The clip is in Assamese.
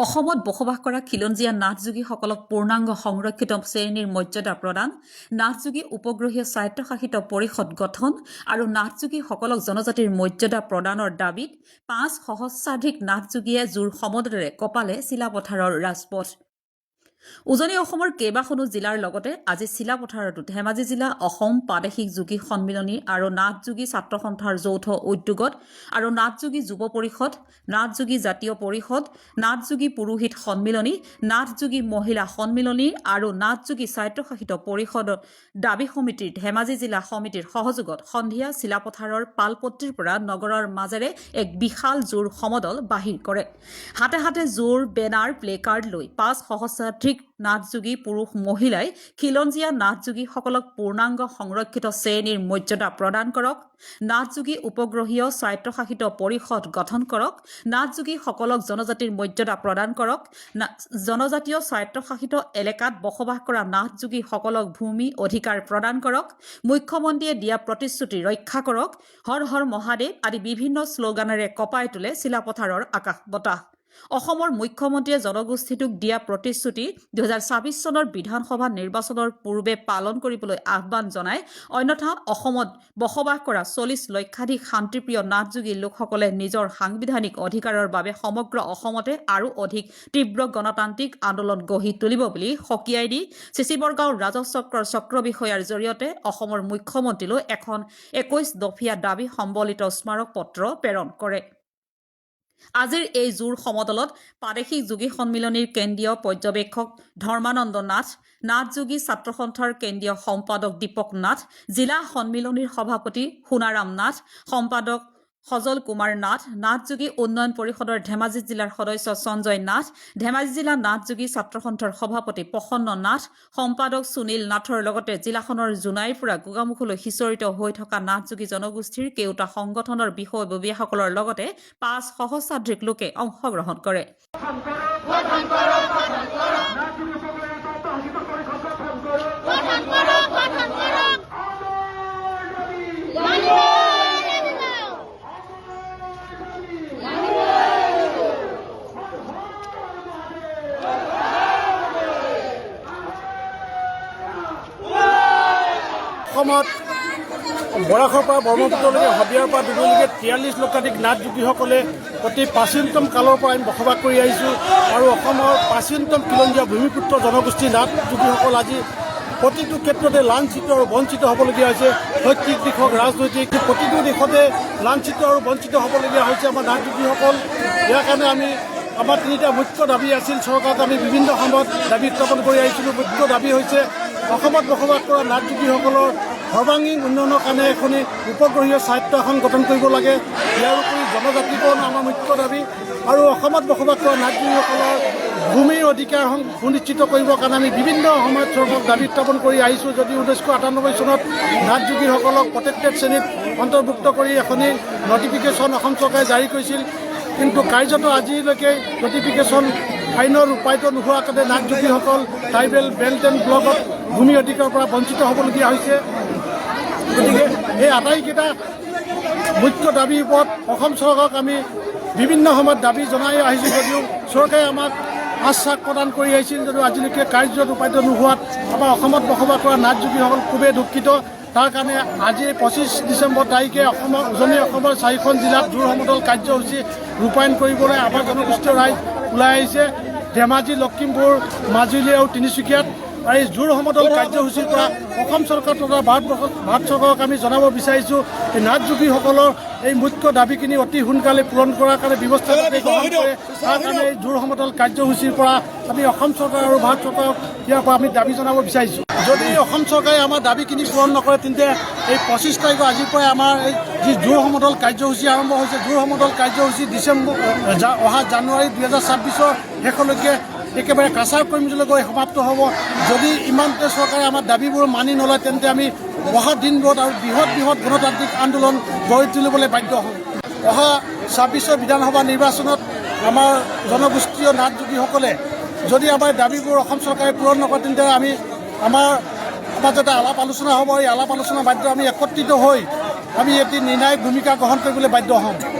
অসমত বসবাস কৰা খিলঞ্জীয়া নাথযোগীসকলক পূৰ্ণাংগ সংৰক্ষিত শ্ৰেণীৰ মৰ্যাদা প্ৰদান, নাথযোগী উপগ্ৰহীয় স্বায়ত্তশাসিত পৰিষদ গঠন আৰু নাথযোগীসকলক জনজাতিৰ মৰ্যাদা প্ৰদানৰ দাবীত ৫ সহস্ৰাধিক নাথযোগীয়ে জোৰ সমদলেৰে কপালে চিলাপথাৰৰ ৰাজপথ। উজনি অসমৰ কেইবাখনো জিলাৰ লগতে আজি চিলাপথাৰতো ধেমাজি জিলা অসম প্ৰাদেশিক যোগী সন্মিলনী আৰু নাথযোগী ছাত্ৰ সন্থাৰ যৌথ উদ্যোগত আৰু নাথযোগী যুৱ পৰিষদ, নাথযোগী জাতীয় পৰিষদ, নাথযোগী পুৰোহিত সন্মিলনী, নাথযোগী মহিলা সন্মিলনী আৰু নাথযোগী স্বায়ত্তশাসিত পৰিষদৰ দাবী সমিতিৰ ধেমাজি জিলা সমিতিৰ সহযোগত সন্ধিয়া চিলাপথাৰৰ পালপট্টিৰ পৰা নগৰৰ মাজেৰে এক বিশাল জোৰ সমদল বাহিৰ কৰে। হাতে হাতে জোৰ বেনাৰ প্লেকাৰ্ড লৈ ৫ সহস্ৰাধিক নাথযোগী পুৰুষ মহিলাই খিলঞ্জীয়া নাথযোগীসকলক পূৰ্ণাংগ সংৰক্ষিত শ্ৰেণীৰ মৰ্যাদা প্ৰদান কৰক, নাথযোগী উপগ্ৰহীয় স্বায়ত্তশাসিত পৰিষদ গঠন কৰক, নাথযোগীসকলক জনজাতিৰ মৰ্যাদা প্ৰদান কৰক, জনজাতীয় স্বায়ত্তশাসিত এলেকাত বসবাস কৰা নাথযোগীসকলক ভূমি অধিকাৰ প্ৰদান কৰক, মুখ্যমন্ত্ৰীয়ে দিয়া প্ৰতিশ্ৰুতি ৰক্ষা কৰক, হৰ হৰ মহাদেৱ আদি বিভিন্ন শ্লোগানেৰে কঁপাই তোলে চিলাপথাৰৰ আকাশ বতাহ। অসমৰ মুখ্যমন্ত্ৰীয়ে জনগোষ্ঠীটোক দিয়া প্ৰতিশ্ৰুতি ২০২৬ চনৰ বিধানসভা নিৰ্বাচনৰ পূৰ্বে পালন কৰিবলৈ আহ্বান জনায়। অন্যথা অসমত বসবাস কৰা ৪০ লক্ষাধিক শান্তিপ্ৰিয় নাথযোগী লোকসকলে নিজৰ সাংবিধানিক অধিকাৰৰ বাবে সমগ্ৰ অসমতে আৰু অধিক তীব্ৰ গণতান্ত্ৰিক আন্দোলন গঢ়ি তুলিব বুলি সকীয়াই দি চিচিবৰগাঁও ৰাজহচক্ৰৰ চক্ৰ বিষয়াৰ জৰিয়তে অসমৰ মুখ্যমন্ত্ৰীলৈ এখন ২১ দফীয়া দাবী সম্বলিত স্মাৰক পত্ৰ প্ৰেৰণ কৰে। আজিৰ এই জোৰ সমদলত প্ৰাদেশিক যোগী সন্মিলনীৰ কেন্দ্ৰীয় পৰ্যবেক্ষক ধৰ্মানন্দ নাথ, নাথযোগী ছাত্ৰ সন্থাৰ কেন্দ্ৰীয় সম্পাদক দীপক নাথ, জিলা সন্মিলনীৰ সভাপতি সোণাৰাম নাথ, সম্পাদক সজল কুমাৰ নাথ, নাথযোগী উন্নয়ন পৰিষদৰ ধেমাজি জিলাৰ সদস্য সঞ্জয় নাথ, ধেমাজি জিলা নাথযোগী ছাত্ৰ সন্থাৰ সভাপতি প্ৰসন্ন নাথ, সম্পাদক সুনীল নাথৰ লগতে জিলাখনৰ জোনাইৰ পৰা গোগামুখলৈ সিঁচৰিত হৈ থকা নাথযোগী জনগোষ্ঠীৰ কেওটা সংগঠনৰ বিষয়ববীয়াসকলৰ লগতে ৫ সহস্ৰাধিক লোকে অংশগ্ৰহণ কৰে। অসমত বৰাকৰ পৰা ব্ৰহ্মপুত্ৰলৈকে শদিয়াৰ পৰা ডুবুলৈকে ৪৩ লক্ষাধিক নাথযোগীসকলে অতি প্ৰাচীনতম কালৰ পৰা আমি বসবাস কৰি আহিছোঁ আৰু অসমৰ প্ৰাচীনতম খিলঞ্জীয়া ভূমিপুত্ৰ জনগোষ্ঠী নাথযোগীসকল আজি প্ৰতিটো ক্ষেত্ৰতে লাঞ্ছিত আৰু বঞ্চিত হ'বলগীয়া হৈছে। শৈক্ষিক দিশক, ৰাজনৈতিক প্ৰতিটো দিশতে লাঞ্ছিত আৰু বঞ্চিত হ'বলগীয়া হৈছে আমাৰ নাথযোগীসকল। ইয়াৰ কাৰণে আমাৰ ৩টা মুখ্য দাবী আছিল। চৰকাৰক আমি বিভিন্ন সময়ত দাবী উত্থাপন কৰি আহিছিলোঁ। মুখ্য দাবী হৈছে অসমত বসবাস কৰা নাথযোগীসকলৰ সৰ্বাংগীন উন্নয়নৰ কাৰণে এখন উপগ্ৰহীয় স্বায়ত্ত আসন গঠন কৰিব লাগে। ইয়াৰ উপৰি জনজাতিকৰণ আমাৰ মুখ্য দাবী আৰু অসমত বসবাস কৰা নাথযোগীসকলৰ ভূমিৰ অধিকাৰ সুনিশ্চিত কৰিবৰ কাৰণে আমি বিভিন্ন সময়ত চৰকাৰক দাবী উত্থাপন কৰি আহিছোঁ। যদিও ১৯৯৮ চনত নাথযোগীসকলক প্ৰটেক্টেড শ্ৰেণীত অন্তৰ্ভুক্ত কৰি এখনি নটিফিকেশ্যন অসম চৰকাৰে জাৰি কৰিছিল, কিন্তু কাৰ্যত আজিলৈকে নটিফিকেশ্যন ফাইনৰ ৰূপায়িত নোহোৱাৰ কাৰণে নাথযোগীসকল ট্ৰাইবেল বেল্ট এণ্ড ব্লকত ভূমি অধিকাৰৰ পৰা বঞ্চিত হ'বলগীয়া হৈছে। গতিকে এই আটাইকেইটা মুখ্য দাবীৰ ওপৰত অসম চৰকাৰক আমি বিভিন্ন সময়ত দাবী জনাই আহিছোঁ। যদিও চৰকাৰে আমাক আশ্বাস প্ৰদান কৰি আহিছিল, যদিও আজিলৈকে কাৰ্যত ৰূপায়িত নোহোৱাত আমাৰ অসমত বসবাস কৰা নাথযোগীসকল খুবেই দুঃখিত। তাৰ কাৰণে আজি ২৫ ডিচেম্বৰ তাৰিখে উজনি অসমৰ ৪খন জিলাত জোৰ সমদল কাৰ্যসূচী ৰূপায়ণ কৰিবলৈ আমাৰ জনগোষ্ঠীয় ৰাইজ ওলাই আহিছে। ধেমাজি, লখিমপুৰ, মাজুলী আৰু তিনিচুকীয়াত আৰু এই জোৰ সমদল কাৰ্যসূচীৰ পৰা অসম চৰকাৰ তথা ভাৰত চৰকাৰক আমি জনাব বিচাৰিছোঁ এই নাথযোগীসকলৰ এই মুখ্য দাবীখিনি অতি সোনকালে পূৰণ কৰাৰ কাৰণে ব্যৱস্থা গ্ৰহণ কৰে। তাৰ কাৰণে এই জোৰ সমদল কাৰ্যসূচীৰ পৰা আমি অসম চৰকাৰ আৰু ভাৰত চৰকাৰক ইয়াৰ পৰা আমি দাবী জনাব বিচাৰিছোঁ। যদি অসম চৰকাৰে আমাৰ দাবীখিনি পূৰণ নকৰে তেন্তে এই ২৫ তাৰিখৰ আজিৰ পৰাই আমাৰ এই যি জোৰ সমদল কাৰ্যসূচী আৰম্ভ হৈছে, জোৰ সমদল কাৰ্যসূচী অহা জানুৱাৰী ২০২৬ শেষলৈকে একেবাৰে কাছাৰ কৰ্মীলৈকে সমাপ্ত হ'ব। যদি ইমানতে চৰকাৰে আমাৰ দাবীবোৰ মানি নলয় তেন্তে আমি অহা দিনবোৰত আৰু বৃহৎ গণতান্ত্ৰিক আন্দোলন গঢ়ি তুলিবলৈ বাধ্য হ'ম। অহা ২৬ বিধানসভা নিৰ্বাচনত আমাৰ জনগোষ্ঠীয় নাথযোগীসকলে যদি আমাৰ দাবীবোৰ অসম চৰকাৰে পূৰণ নকৰে তেন্তে আমাৰ মাজতে আলাপ আলোচনা হ'ব। এই আলাপ আলোচনাৰ বাধ্য আমি একত্ৰিত হৈ আমি এটি নিৰ্ণায়ক ভূমিকা গ্ৰহণ কৰিবলৈ বাধ্য হ'ম।